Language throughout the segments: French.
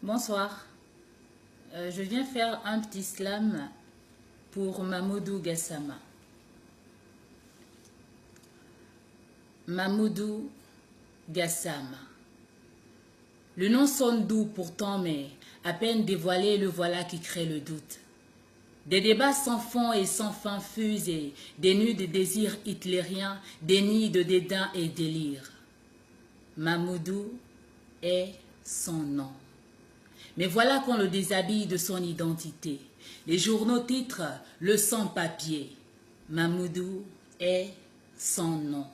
Bonsoir. Je viens faire un petit slam pour Mamoudou Gassama. Mamoudou Gassama. Le nom sonne doux pourtant, mais à peine dévoilé, le voilà qui crée le doute. Des débats sans fond et sans fin fusent et dénus de désirs hitlériens, déni de dédain et délire. Mamoudou est son nom. Mais voilà qu'on le déshabille de son identité. Les journaux titrent le sans-papier. Mamoudou est son nom.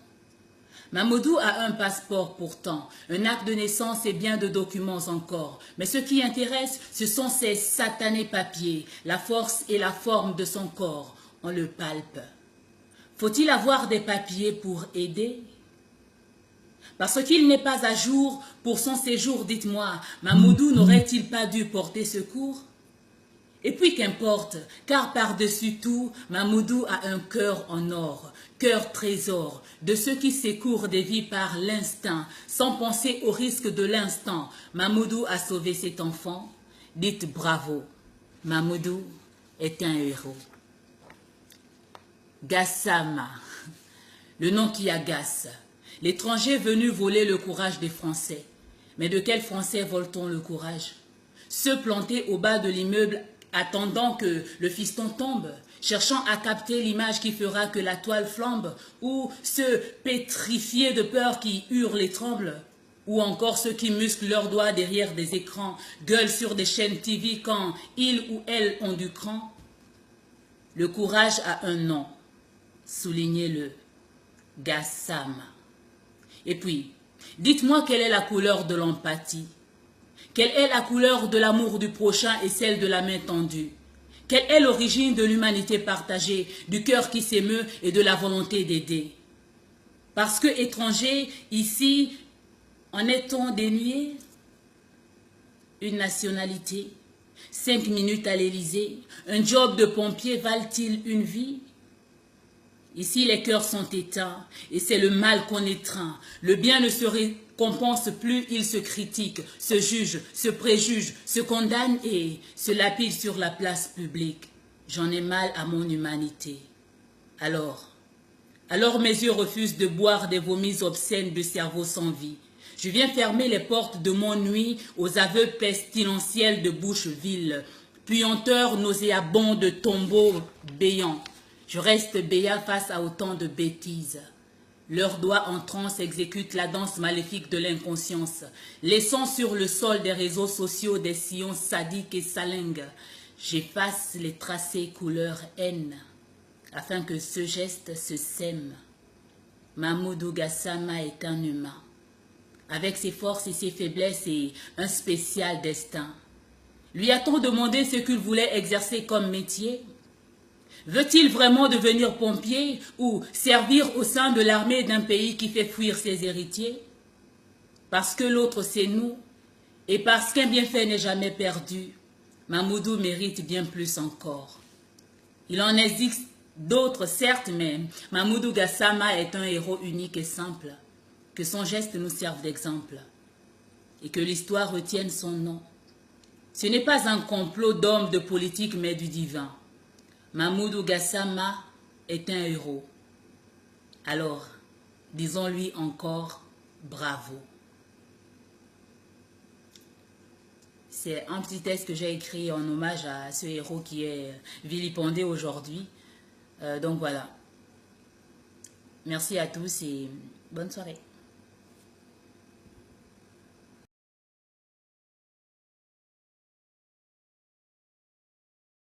Mamoudou a un passeport pourtant, un acte de naissance et bien de documents encore. Mais ce qui intéresse, ce sont ces satanés papiers, la force et la forme de son corps. On le palpe. Faut-il avoir des papiers pour aider ? Parce qu'il n'est pas à jour pour son séjour, dites-moi, Mamoudou n'aurait-il pas dû porter secours? Et puis qu'importe, car par-dessus tout, Mamoudou a un cœur en or, cœur trésor, de ceux qui s'écourent des vies par l'instinct, sans penser au risque de l'instant. Mamoudou a sauvé cet enfant. Dites bravo, Mamoudou est un héros. Gassama, le nom qui agace. L'étranger venu voler le courage des Français. Mais de quels Français vole-t-on le courage? Ceux plantés au bas de l'immeuble attendant que le fiston tombe, cherchant à capter l'image qui fera que la toile flambe, ou ceux pétrifiés de peur qui hurlent et tremblent, ou encore ceux qui musclent leurs doigts derrière des écrans, gueulent sur des chaînes TV quand ils ou elles ont du cran. Le courage a un nom, soulignez-le, Gassama. Et puis, dites-moi quelle est la couleur de l'empathie? Quelle est la couleur de l'amour du prochain et celle de la main tendue? Quelle est l'origine de l'humanité partagée, du cœur qui s'émeut et de la volonté d'aider? Parce que étranger, ici, en est-on dénué? Une nationalité, 5 minutes à l'Élysée, un job de pompier valent-ils une vie? Ici, les cœurs sont éteints et c'est le mal qu'on étreint. Le bien ne se récompense plus, il se critique, se juge, se préjuge, se condamne et se lapide sur la place publique. J'en ai mal à mon humanité. Alors mes yeux refusent de boire des vomis obscènes de cerveau sans vie. Je viens fermer les portes de mon nuit aux aveux pestilentiels de bouche vile, puanteurs nauséabonds de tombeaux béants. Je reste béat face à autant de bêtises. Leurs doigts en transe exécutent la danse maléfique de l'inconscience, laissant sur le sol des réseaux sociaux des sillons sadiques et salingues. J'efface les tracés couleur haine, afin que ce geste se sème. Mamoudou Gassama est un humain, avec ses forces et ses faiblesses et un spécial destin. Lui a-t-on demandé ce qu'il voulait exercer comme métier? Veut-il vraiment devenir pompier ou servir au sein de l'armée d'un pays qui fait fuir ses héritiers? Parce que l'autre c'est nous et parce qu'un bienfait n'est jamais perdu, Mamoudou mérite bien plus encore. Il en existe d'autres certes, mais Mamoudou Gassama est un héros unique et simple. Que son geste nous serve d'exemple et que l'histoire retienne son nom. Ce n'est pas un complot d'hommes de politique mais du divin. Mamoudou Gassama est un héros. Alors, disons-lui encore bravo. C'est un petit texte que j'ai écrit en hommage à ce héros qui est vilipendé aujourd'hui. Donc voilà. Merci à tous et bonne soirée.